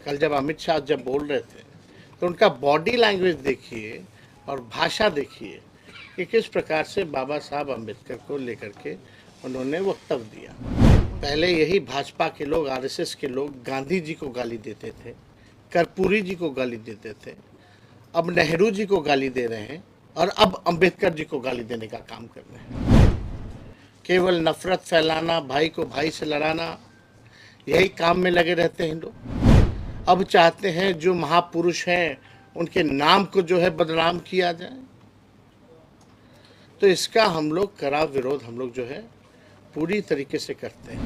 कल जब अमित शाह जब बोल रहे थे तो उनका बॉडी लैंग्वेज देखिए और भाषा देखिए कि किस प्रकार से बाबा साहब अम्बेडकर को लेकर के उन्होंने वक्तव्य दिया। पहले यही भाजपा के लोग, आरएसएस के लोग गांधी जी को गाली देते थे, कर्पूरी जी को गाली देते थे, अब नेहरू जी को गाली दे रहे हैं और अब अम्बेडकर जी को गाली देने का काम कर रहे हैं। केवल नफरत फैलाना, भाई को भाई से लड़ाना, यही काम में लगे रहते हैं लोग। अब चाहते हैं जो महापुरुष हैं उनके नाम को जो है बदनाम किया जाए। तो इसका हम लोग कड़ा विरोध हम लोग जो है पूरी तरीके से करते हैं।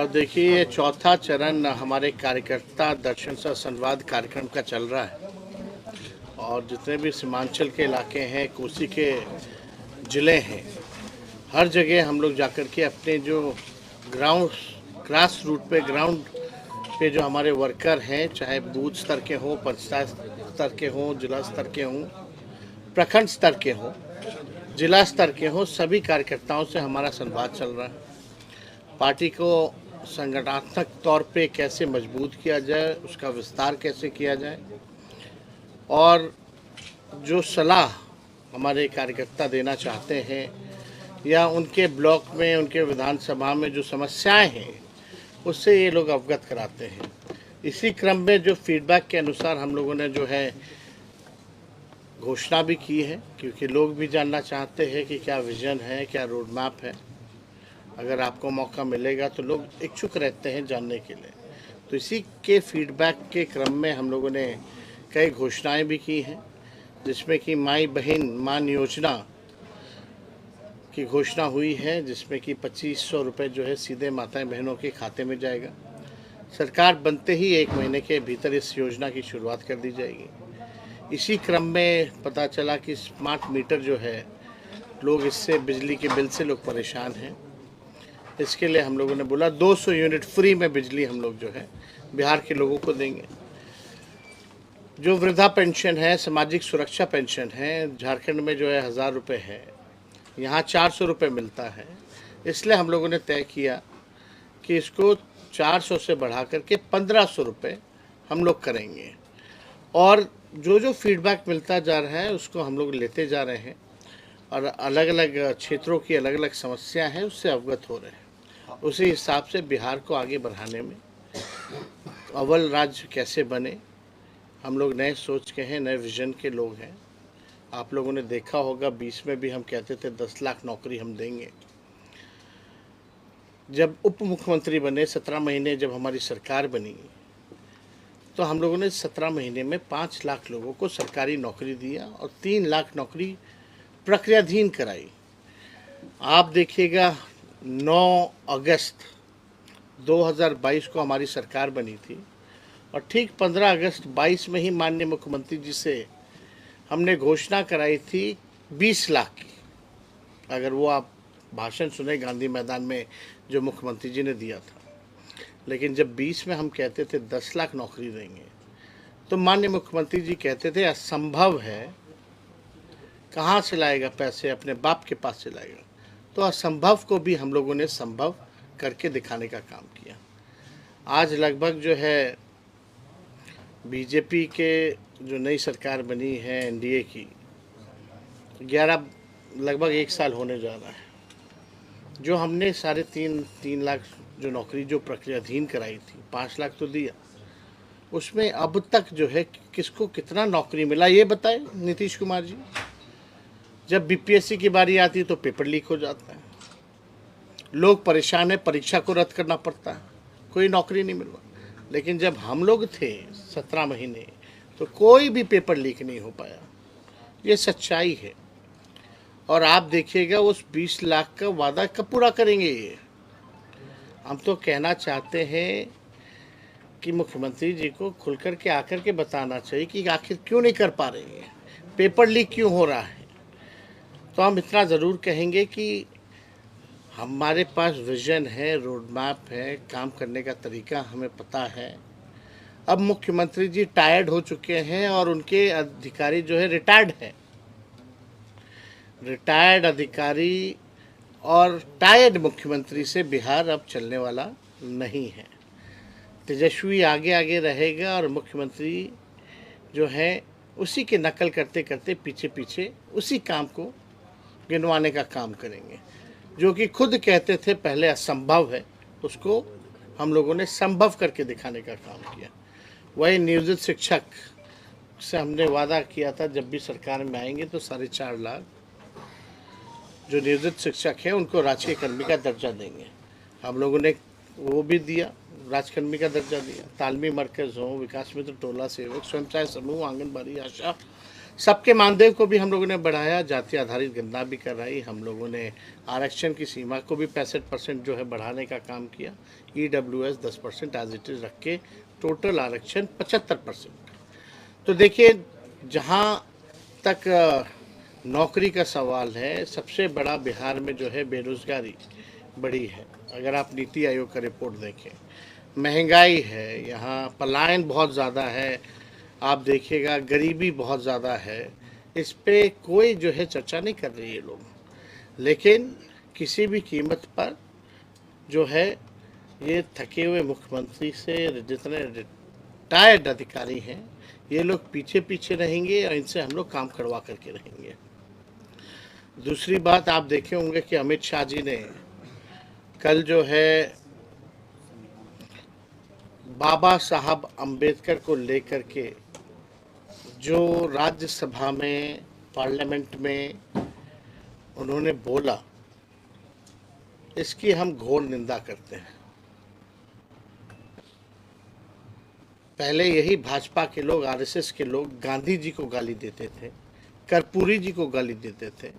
देखिए, ये चौथा चरण हमारे कार्यकर्ता दर्शन सा संवाद कार्यक्रम का चल रहा है और जितने भी सीमांचल के इलाके हैं, कोसी के ज़िले हैं, हर जगह हम लोग जाकर के अपने जो ग्रास रूट पे, ग्राउंड पे जो हमारे वर्कर हैं, चाहे बूथ स्तर के हों, पंचायत स्तर के हों, जिला स्तर के हों, प्रखंड स्तर के हों, जिला स्तर के हों, सभी कार्यकर्ताओं से हमारा संवाद चल रहा है। पार्टी को संगठनात्मक तौर पे कैसे मजबूत किया जाए, उसका विस्तार कैसे किया जाए और जो सलाह हमारे कार्यकर्ता देना चाहते हैं या उनके ब्लॉक में, उनके विधानसभा में जो समस्याएं हैं उससे ये लोग अवगत कराते हैं। इसी क्रम में जो फीडबैक के अनुसार हम लोगों ने जो है घोषणा भी की है, क्योंकि लोग भी जानना चाहते हैं कि क्या विजन है, क्या रोड मैप है। अगर आपको मौका मिलेगा तो लोग इच्छुक रहते हैं जानने के लिए। तो इसी के फीडबैक के क्रम में हम लोगों ने कई घोषणाएं भी की हैं, जिसमें कि माई बहन मान योजना की घोषणा हुई है, जिसमें कि 2500 रुपये जो है सीधे माताएं बहनों के खाते में जाएगा। सरकार बनते ही 1 महीने के भीतर इस योजना की शुरुआत कर दी जाएगी। इसी क्रम में पता चला कि स्मार्ट मीटर जो है, लोग इससे, बिजली के बिल से लोग परेशान हैं। इसके लिए हम लोगों ने बोला 200 यूनिट फ्री में बिजली हम लोग जो है बिहार के लोगों को देंगे। जो वृद्धा पेंशन है, सामाजिक सुरक्षा पेंशन है, झारखंड में जो है 1000 रुपये है, यहाँ 400 रुपये मिलता है। इसलिए हम लोगों ने तय किया कि इसको 400 से बढ़ा करके 1500 रुपये हम लोग करेंगे और जो जो फीडबैक मिलता जा रहा है उसको हम लोग लेते जा रहे हैं और अलग अलग क्षेत्रों की अलग अलग समस्या है उससे अवगत हो रहे हैं। उसी हिसाब से बिहार को आगे बढ़ाने में, अव्वल राज्य कैसे बने, हम लोग नए सोच के हैं, नए विजन के लोग हैं। आप लोगों ने देखा होगा 20 में भी हम कहते थे 10 लाख नौकरी हम देंगे। जब उप मुख्यमंत्री बने, 17 महीने जब हमारी सरकार बनी, तो हम लोगों ने 17 महीने में 5 लाख लोगों को सरकारी नौकरी दिया और 3 लाख नौकरी प्रक्रियाधीन कराई। आप देखिएगा 9 अगस्त 2022 को हमारी सरकार बनी थी और ठीक 15 अगस्त 22 में ही माननीय मुख्यमंत्री जी से हमने घोषणा कराई थी 20 लाख की। अगर वो आप भाषण सुने गांधी मैदान में जो मुख्यमंत्री जी ने दिया था, लेकिन जब 20 में हम कहते थे 10 लाख नौकरी देंगे तो माननीय मुख्यमंत्री जी कहते थे असंभव है, कहाँ से लाएगा पैसे, अपने बाप के पास से लाएगा। तो असंभव को भी हम लोगों ने संभव करके दिखाने का काम किया। आज लगभग जो है बीजेपी के जो नई सरकार बनी है एनडीए की, 11 लगभग 1 साल होने जा रहा है। जो हमने 3.5 लाख जो नौकरी जो प्रक्रियाधीन कराई थी, 5 लाख तो दिया, उसमें अब तक जो है किसको कितना नौकरी मिला ये बताए नीतीश कुमार जी। जब बीपीएससी की बारी आती तो पेपर लीक हो जाता है, लोग परेशान है, परीक्षा को रद्द करना पड़ता है, कोई नौकरी नहीं मिल रहा। लेकिन जब हम लोग थे 17 महीने तो कोई भी पेपर लीक नहीं हो पाया। ये सच्चाई है। और आप देखिएगा उस 20 लाख का वादा कब पूरा करेंगे ये। हम तो कहना चाहते हैं कि मुख्यमंत्री जी को खुल कर के आकर के बताना चाहिए कि आखिर क्यों नहीं कर पा रहे हैं, पेपर लीक क्यों हो रहा है। तो हम इतना ज़रूर कहेंगे कि हमारे पास विजन है, रोड मैप है, काम करने का तरीका हमें पता है। अब मुख्यमंत्री जी टायर्ड हो चुके हैं और उनके अधिकारी जो है रिटायर्ड हैं। रिटायर्ड अधिकारी और टायर्ड मुख्यमंत्री से बिहार अब चलने वाला नहीं है। तेजस्वी आगे आगे रहेगा और मुख्यमंत्री जो है उसी के नकल करते करते पीछे पीछे उसी काम को गिनवाने का काम करेंगे। जो कि खुद कहते थे पहले असंभव है, उसको हम लोगों ने संभव करके दिखाने का काम किया। वही नियोजित शिक्षक से हमने वादा किया था जब भी सरकार में आएंगे तो 4.5 लाख जो नियोजित शिक्षक हैं उनको राजकीय कर्मी का दर्जा देंगे। हम लोगों ने वो भी दिया, राजकर्मी का दर्जा दिया। तालमी मरकज़ हो, विकास मित्र टोला सेवक, स्वयं सहायता समूह, आंगनबाड़ी, आशा, सबके मानदेय को भी हम लोगों ने बढ़ाया। जाति आधारित गणना भी कराई। हम लोगों ने आरक्षण की सीमा को भी 65% जो है बढ़ाने का काम किया। EWS 10% एज इट इज़ रख के टोटल आरक्षण 75%। तो देखिए, जहाँ तक नौकरी का सवाल है, सबसे बड़ा बिहार में जो है बेरोज़गारी बड़ी है। अगर आप नीति आयोग का रिपोर्ट देखें, महंगाई है, यहाँ पलायन बहुत ज़्यादा है, आप देखिएगा गरीबी बहुत ज़्यादा है। इस पे कोई जो है चर्चा नहीं कर रही है लोग, लेकिन किसी भी कीमत पर जो है ये थके हुए मुख्यमंत्री से जितने रिटायर्ड अधिकारी हैं ये लोग पीछे पीछे रहेंगे और इनसे हम लोग काम करवा करके रहेंगे। दूसरी बात, आप देखे होंगे कि अमित शाह जी ने कल जो है बाबा साहब अम्बेडकर को लेकर के जो राज्यसभा में, पार्लियामेंट में उन्होंने बोला, इसकी हम घोर निंदा करते हैं। पहले यही भाजपा के लोग, RSS के लोग गांधी जी को गाली देते थे, कर्पूरी जी को गाली देते थे,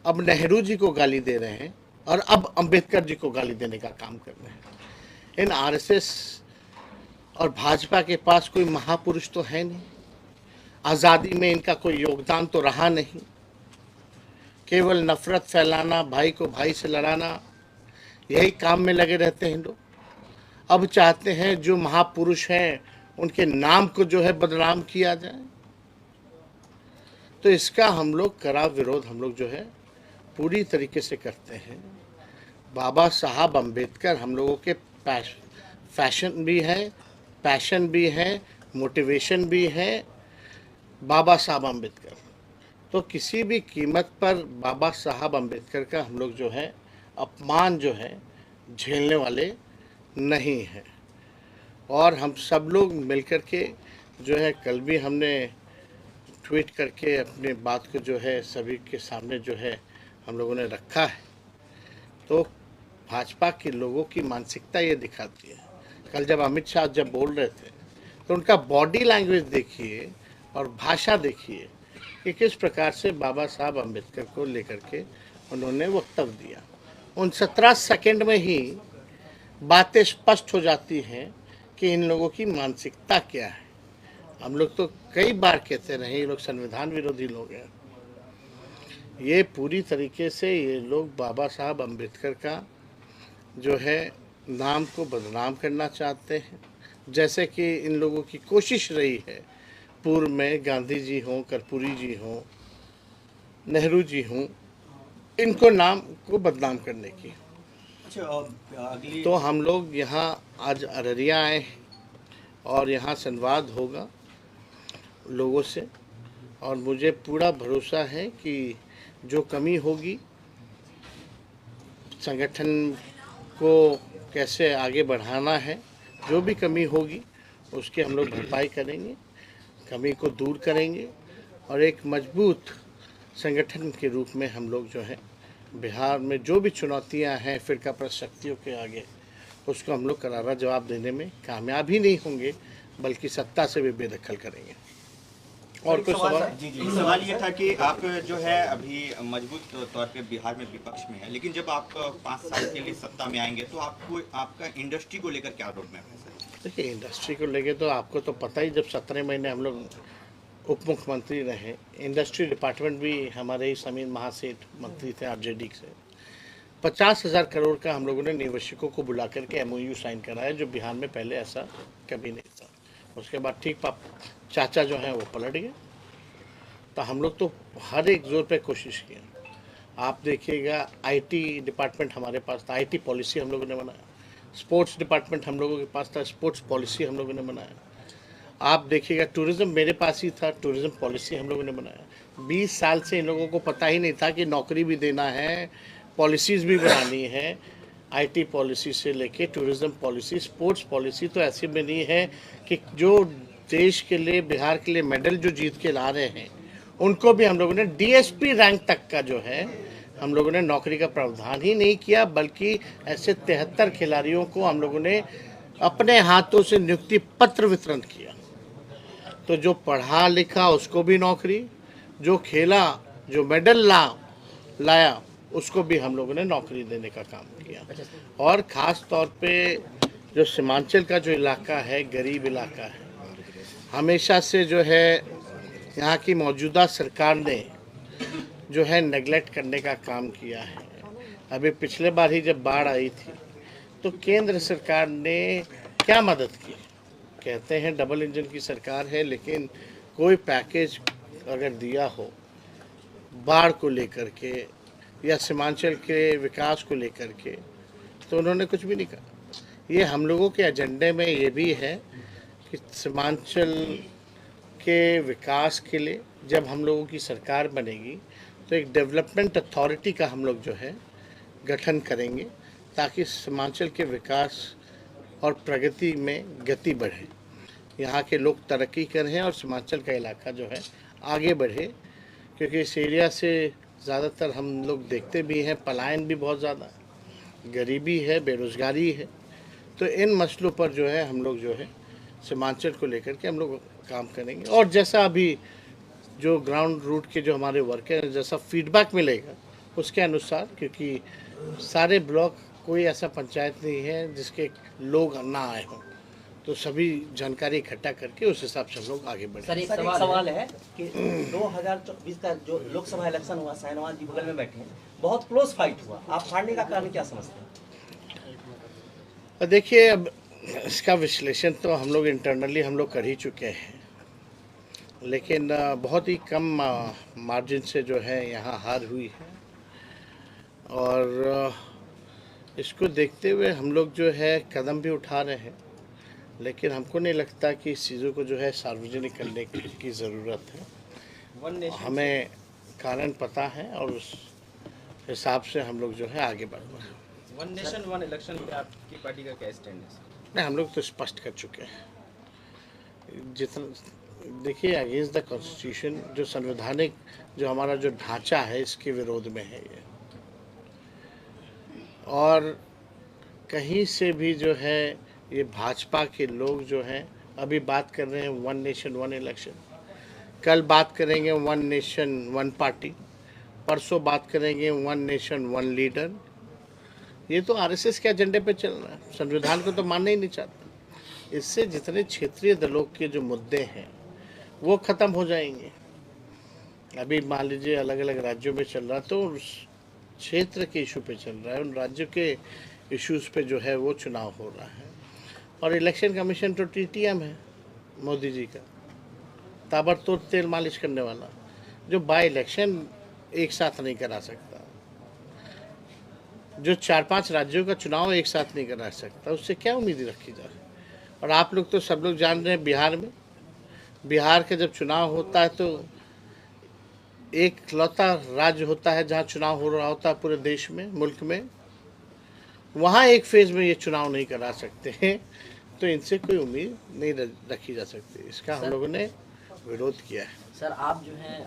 अब नेहरू जी को गाली दे रहे हैं और अब अंबेडकर जी को गाली देने का काम कर रहे हैं। इन RSS और भाजपा के पास कोई महापुरुष तो है नहीं, आज़ादी में इनका कोई योगदान तो रहा नहीं। केवल नफरत फैलाना, भाई को भाई से लड़ाना, यही काम में लगे रहते हैं लोग। अब चाहते हैं जो महापुरुष हैं उनके नाम को जो है बदनाम किया जाए। तो इसका हम लोग कड़ा विरोध हम लोग जो है पूरी तरीके से करते हैं। बाबा साहब अम्बेडकर हम लोगों के फैशन भी है, पैशन भी है, मोटिवेशन भी है। बाबा साहब अम्बेडकर, तो किसी भी कीमत पर बाबा साहब अम्बेडकर का हम लोग जो है अपमान जो है झेलने वाले नहीं हैं। और हम सब लोग मिलकर के जो है, कल भी हमने ट्वीट करके अपने बात को जो है सभी के सामने जो है हम लोगों ने रखा है। तो भाजपा के लोगों की मानसिकता ये दिखाती है। कल जब अमित शाह जब बोल रहे थे तो उनका बॉडी लैंग्वेज देखिए और भाषा देखिए कि किस प्रकार से बाबा साहब अम्बेडकर को लेकर के उन्होंने वक्तव्य दिया। उन 17 सेकंड में ही बातें स्पष्ट हो जाती हैं कि इन लोगों की मानसिकता क्या है। हम लोग तो कई बार कहते रहे ये लोग संविधान विरोधी लोग हैं। ये पूरी तरीके से ये लोग बाबा साहब अम्बेडकर का जो है नाम को बदनाम करना चाहते हैं। जैसे कि इन लोगों की कोशिश रही है पूर्व में, गांधी जी हों, कर्पूरी जी हों, नेहरू जी हों, इनको नाम को बदनाम करने की। तो हम लोग यहाँ आज अररिया आए हैं और यहाँ संवाद होगा लोगों से, और मुझे पूरा भरोसा है कि जो कमी होगी संगठन को कैसे आगे बढ़ाना है, जो भी कमी होगी उसकी हम लोग भरपाई करेंगे, कमी को दूर करेंगे और एक मजबूत संगठन के रूप में हम लोग जो है बिहार में जो भी चुनौतियां हैं फिरकापरस्त शक्तियों के आगे, उसको हम लोग करारा जवाब देने में कामयाब ही नहीं होंगे बल्कि सत्ता से भी बेदखल करेंगे। और कोई सवाल? जी सवाल ये था कि आप जो है अभी मजबूत तौर पे बिहार में विपक्ष में है, लेकिन जब आप 5 साल के लिए सत्ता में आएंगे तो आपको आपका इंडस्ट्री को लेकर क्या रोड मैप है? देखिए, इंडस्ट्री को लेकर तो आपको तो पता ही, जब 17 महीने हम लोग उप मुख्यमंत्री रहे, इंडस्ट्री डिपार्टमेंट भी हमारे ही समीर महासेठ मंत्री थे RJD से। 50,000 करोड़ का हम लोगों ने निवेशकों को बुला करके MOU साइन कराया, जो बिहार में पहले ऐसा कभी नहीं था। उसके बाद ठीक चाचा जो हैं वो पलट गए। तो हम लोग तो हर एक जोर पे कोशिश किया। आप देखिएगा IT डिपार्टमेंट हमारे पास था, IT पॉलिसी हम लोगों ने बनाया, स्पोर्ट्स डिपार्टमेंट हम लोगों के पास था, स्पोर्ट्स पॉलिसी हम लोगों ने बनाया। आप देखिएगा टूरिज़्म मेरे पास ही था, टूरिज़्म पॉलिसी हम लोगों ने बनाया। 20 साल से इन लोगों को पता ही नहीं था कि नौकरी भी देना है, पॉलिसीज़ भी बनानी है। आईटी पॉलिसी से लेके टूरिज़्म पॉलिसी, स्पोर्ट्स पॉलिसी तो ऐसी बनी है कि जो देश के लिए, बिहार के लिए मेडल जो जीत के ला रहे हैं, उनको भी हम लोगों ने डीएसपी रैंक तक का जो है हम लोगों ने नौकरी का प्रावधान ही नहीं किया, बल्कि ऐसे 73 खिलाड़ियों को हम लोगों ने अपने हाथों से नियुक्ति पत्र वितरण किया। तो जो पढ़ा लिखा उसको भी नौकरी, जो खेला, जो मेडल लाया उसको भी हम लोगों ने नौकरी देने का काम किया। और ख़ास तौर पे जो सीमांचल का जो इलाका है, गरीब इलाका है, हमेशा से जो है यहाँ की मौजूदा सरकार ने जो है नेगलेक्ट करने का काम किया है। अभी पिछले बार ही जब बाढ़ आई थी तो केंद्र सरकार ने क्या मदद की? कहते हैं डबल इंजन की सरकार है, लेकिन कोई पैकेज अगर दिया हो बाढ़ को लेकर के या सीमांचल के विकास को लेकर के, तो उन्होंने कुछ भी नहीं कहा। ये हम लोगों के एजेंडे में ये भी है कि सीमांचल के विकास के लिए जब हम लोगों की सरकार बनेगी तो एक डेवलपमेंट अथॉरिटी का हम लोग जो है गठन करेंगे, ताकि सीमांचल के विकास और प्रगति में गति बढ़े, यहाँ के लोग तरक्की करें और सीमांचल का इलाका जो है आगे बढ़े। क्योंकि इस एरिया से ज़्यादातर हम लोग देखते भी हैं पलायन भी बहुत ज़्यादा है, गरीबी है, बेरोज़गारी है। तो इन मसलों पर जो है हम लोग जो है सीमांचल को लेकर के हम लोग काम करेंगे। और जैसा अभी जो ग्राउंड रूट के जो हमारे वर्कर हैं, जैसा फीडबैक मिलेगा उसके अनुसार, क्योंकि सारे ब्लॉक कोई ऐसा पंचायत नहीं है जिसके लोग ना आए हों, तो सभी जानकारी इकट्ठा करके उस हिसाब से हम लोग आगे बढ़े। सर एक सवाल है कि 2024 का जो लोकसभा इलेक्शन हुआ, शाहनवाज जी बगल में बैठे हैं, बहुत क्लोज फाइट हुआ, आप हारने का कारण क्या समझते हैं? देखिए, अब इसका विश्लेषण तो हम लोग इंटरनली हम लोग कर ही चुके हैं, लेकिन बहुत ही कम मार्जिन से जो है यहाँ हार हुई है। और इसको देखते हुए हम लोग जो है कदम भी उठा रहे हैं, लेकिन हमको नहीं लगता कि इस चीज़ों को जो है सार्वजनिक करने की ज़रूरत है। हमें कारण पता है और उस हिसाब से हम लोग जो है आगे बढ़ रहे हैं। वन नेशन वन इलेक्शन पे आपकी पार्टी का क्या स्टैंड है? नहीं, हम लोग तो स्पष्ट कर चुके हैं। जितना देखिए, अगेंस्ट द कॉन्स्टिट्यूशन, जो संवैधानिक जो हमारा जो ढांचा है, इसके विरोध में है ये। और कहीं से भी जो है ये भाजपा के लोग जो हैं अभी बात कर रहे हैं वन नेशन वन इलेक्शन, कल बात करेंगे वन नेशन वन पार्टी, परसों बात करेंगे वन नेशन वन लीडर। ये तो आरएसएस के एजेंडे पे चल रहा है, संविधान को तो मानना ही नहीं चाहते। इससे जितने क्षेत्रीय दलों के जो मुद्दे हैं वो ख़त्म हो जाएंगे। अभी मान लीजिए अलग अलग राज्यों में चल रहा, तो उस क्षेत्र के इशू पे चल रहा है, उन राज्यों के इश्यूज़ पे जो है वो चुनाव हो रहा है। और इलेक्शन कमीशन तो टीटीएम है मोदी जी का, ताबड़तोड़ तेल मालिश करने वाला, जो बाई इलेक्शन एक साथ नहीं करा सकता, जो 4-5 राज्यों का चुनाव एक साथ नहीं करा सकता, उससे क्या उम्मीद रखी जाए। और आप लोग तो सब लोग जान रहे हैं, बिहार का जब चुनाव होता है तो एक लौता राज्य होता है जहाँ चुनाव हो रहा होता है पूरे देश में, मुल्क में, वहाँ एक फेज़ में ये चुनाव नहीं करा सकते हैं। तो इनसे कोई उम्मीद नहीं रखी जा सकती। इसका हम लोगों ने विरोध किया है। सर आप जो हैं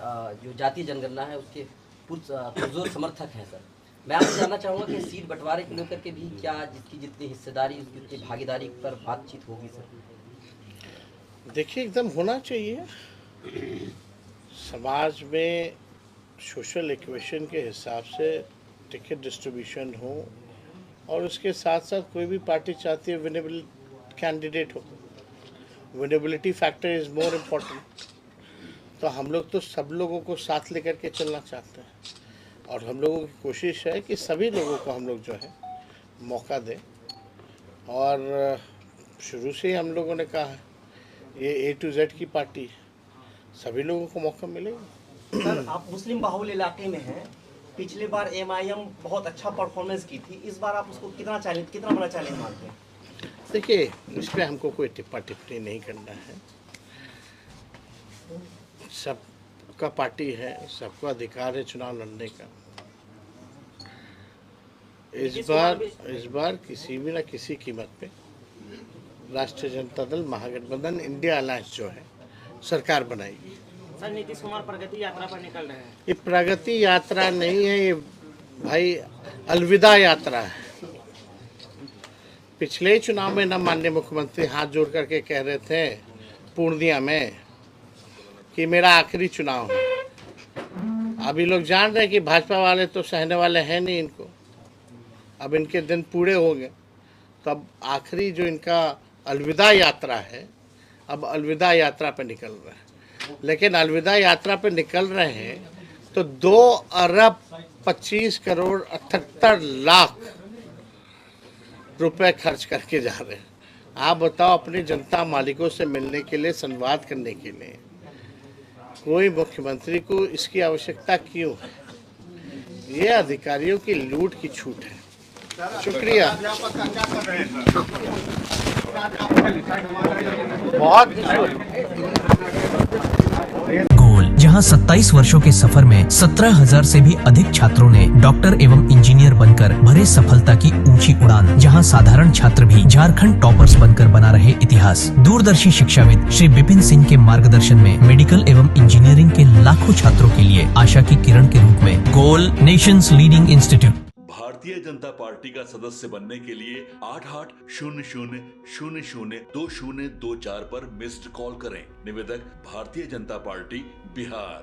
जो जातीय जनगणना है उसके पुरजोर समर्थक हैं सर। मैं आपसे जानना चाहूँगा कि सीट बंटवारे को लेकर के भी क्या जिसकी जितनी हिस्सेदारी, उसकी जितनी भागीदारी पर बातचीत होगी सर? देखिए, एकदम होना चाहिए। समाज में सोशल इक्वेशन के हिसाब से टिकट डिस्ट्रीब्यूशन हो, और उसके साथ साथ कोई भी पार्टी चाहती है विनेबल कैंडिडेट हो। Winnability factor is more important. तो हम लोग तो सब लोगों को साथ लेकर के चलना चाहते हैं, और हम लोगों की कोशिश है कि सभी लोगों को हम लोग जो है मौका दें। और शुरू से ही हम लोगों ने कहा है ये A to Z की पार्टी है, सभी लोगों को मौका मिलेगा। सर आप मुस्लिम बाहुल इलाके में हैं पिछली बार एमआईएम बहुत अच्छा परफॉर्मेंस की थी, इस बार आप उसको कितना बड़ा चैलेंज मानते हैं? देखिए, इस पर हमको कोई टिप्पणी नहीं करना है। सबका पार्टी है, सबको अधिकार है चुनाव लड़ने का। इस बार किसी भी ना किसी कीमत पे राष्ट्रीय जनता दल महागठबंधन इंडिया अलायंस जो है सरकार बनाएगी। सर, नीतीश कुमार प्रगति यात्रा पर निकल रहे हैं। ये प्रगति यात्रा नहीं है, ये भाई अलविदा यात्रा है। पिछले चुनाव में ना माननीय मुख्यमंत्री हाथ जोड़ करके कह रहे थे पूर्णिया में कि मेरा आखिरी चुनाव है। अभी लोग जान रहे हैं कि भाजपा वाले तो सहने वाले हैं नहीं इनको, अब इनके दिन पूरे हो गए। तो अब आखिरी जो इनका अलविदा यात्रा है, अब अलविदा यात्रा पे निकल रहे हैं। लेकिन अलविदा यात्रा पे निकल रहे हैं तो 2 अरब 25 करोड़ 78 लाख रुपए खर्च करके जा रहे हैं। आप बताओ, अपनी जनता मालिकों से मिलने के लिए, संवाद करने के लिए कोई मुख्यमंत्री को इसकी आवश्यकता क्यों है? ये अधिकारियों की लूट की छूट है। शुक्रिया। बहुत गोल, जहां 27 वर्षों के सफर में 17,000 से भी अधिक छात्रों ने डॉक्टर एवं इंजीनियर बनकर भरे सफलता की ऊंची उड़ान, जहां साधारण छात्र भी झारखंड टॉपर्स बनकर बना रहे इतिहास। दूरदर्शी शिक्षाविद श्री विपिन सिंह के मार्गदर्शन में मेडिकल एवं इंजीनियरिंग के लाखों छात्रों के लिए आशा की किरण के रूप में गोल, Nations leading institute. Bharatiya Janata party का सदस्य बनने के लिए 8800002024 पर मिस्ड कॉल करें। निवेदक, भारतीय जनता पार्टी, बिहार।